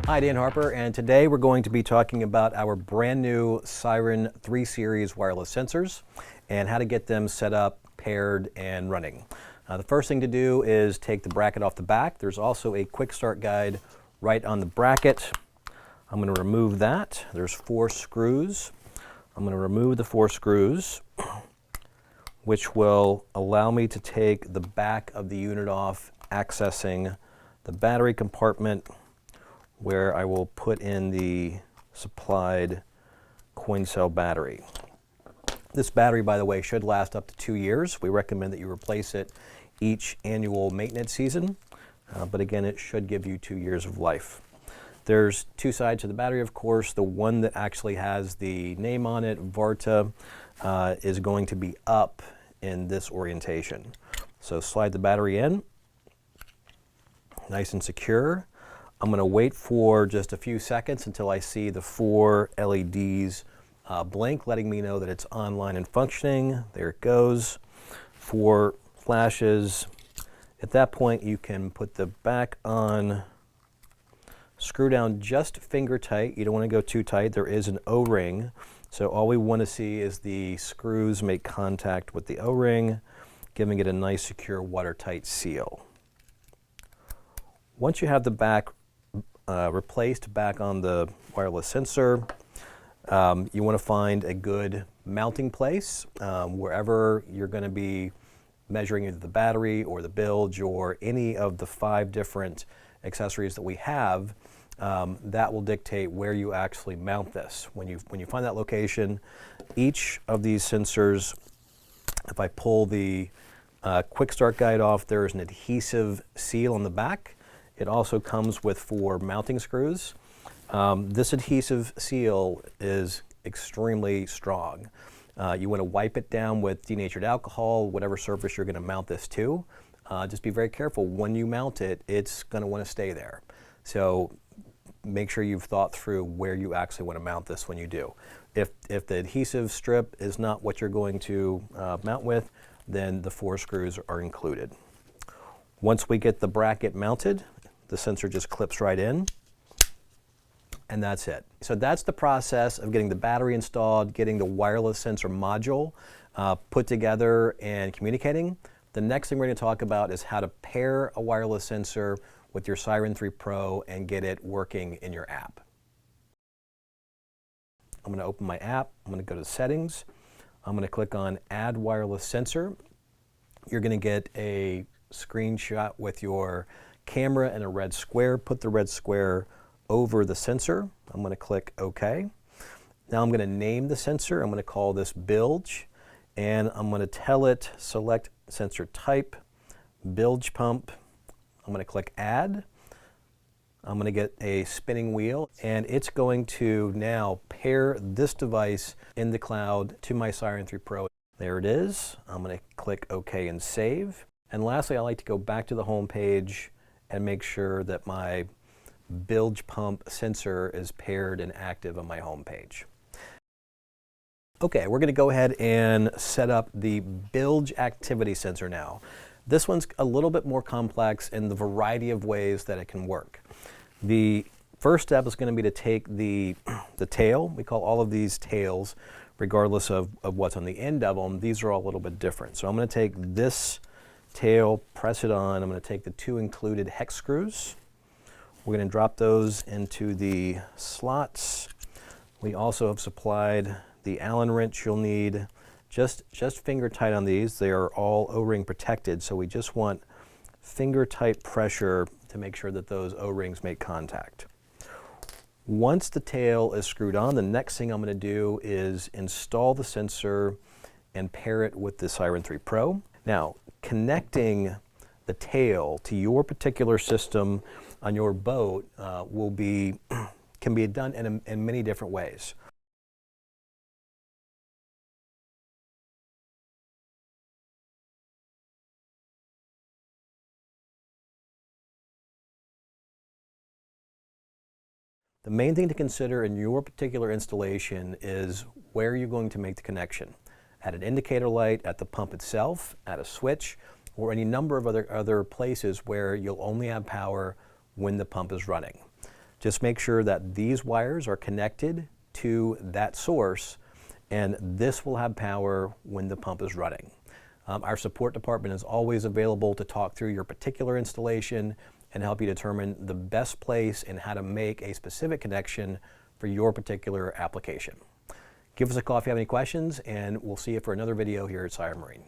Hi, Dan Harper, and today we're going to be talking about our brand new Siren 3 Series wireless sensors and how to get them set up, paired, and running. The first thing to do is take the bracket off the back. There's also a quick start guide right on the bracket. I'm going to remove that. There's 4 screws. I'm going to remove the 4 screws, which will allow me to take the back of the unit off, accessing the battery compartment, where I will put in the supplied coin cell battery. This battery, by the way, should last up to 2 years. We recommend that you replace it each annual maintenance season, but again, it should give you 2 years of life. There's 2 sides to the battery, of course. The one that actually has the name on it, Varta, is going to be up in this orientation. So slide the battery in, nice and secure. I'm going to wait for just a few seconds until I see the 4 LEDs blink, letting me know that it's online and functioning. There it goes. 4 flashes. At that point, you can put the back on, screw down just finger tight. You don't want to go too tight. There is an O-ring, so all we want to see is the screws make contact with the O-ring, giving it a nice, secure, watertight seal. Once you have the back replaced back on the wireless sensor, you want to find a good mounting place wherever you're going to be measuring either the battery or the bilge or any of the 5 different accessories that we have. That will dictate where you actually mount this. When you find that location, each of these sensors, if I pull the quick start guide off, there is an adhesive seal on the back. It also comes with 4 mounting screws. This adhesive seal is extremely strong. You want to wipe it down with denatured alcohol, whatever surface you're going to mount this to. Just be very careful. When you mount it, it's going to want to stay there. So make sure you've thought through where you actually want to mount this when you do. If the adhesive strip is not what you're going to mount with, then the 4 screws are included. Once we get the bracket mounted, the sensor just clips right in, and that's it. So that's the process of getting the battery installed, getting the wireless sensor module put together and communicating. The next thing we're going to talk about is how to pair a wireless sensor with your Siren 3 Pro and get it working in your app. I'm going to open my app. I'm going to go to Settings. I'm going to click on Add Wireless Sensor. You're going to get a screenshot with your camera and a red square. Put the red square over the sensor. I'm going to click OK. Now I'm going to name the sensor. I'm going to call this Bilge, and I'm going to tell it select sensor type, Bilge Pump. I'm going to click Add. I'm going to get a spinning wheel, and it's going to now pair this device in the cloud to my Siren 3 Pro. There it is. I'm going to click OK and save. And lastly, I like to go back to the home page and make sure that my Bilge Pump sensor is paired and active on my home page. Okay, we're going to go ahead and set up the Bilge activity sensor now. This one's a little bit more complex in the variety of ways that it can work. The first step is going to be to take the tail. We call all of these tails, regardless of what's on the end of them. These are all a little bit different. So I'm going to take this tail, press it on. I'm going to take the 2 included hex screws. We're going to drop those into the slots. We also have supplied the Allen wrench you'll need. Just finger tight on these. They are all O-ring protected, so we just want finger tight pressure to make sure that those O-rings make contact. Once the tail is screwed on, the next thing I'm going to do is install the sensor and pair it with the Siren 3 Pro. Now, connecting the tail to your particular system on your boat can be done in many different ways. The main thing to consider in your particular installation is where you're going to make the connection. At an indicator light, at the pump itself, at a switch, or any number of other places where you'll only have power when the pump is running. Just make sure that these wires are connected to that source, and this will have power when the pump is running. Our support department is always available to talk through your particular installation and help you determine the best place and how to make a specific connection for your particular application. Give us a call if you have any questions, and we'll see you for another video here at Siren Marine.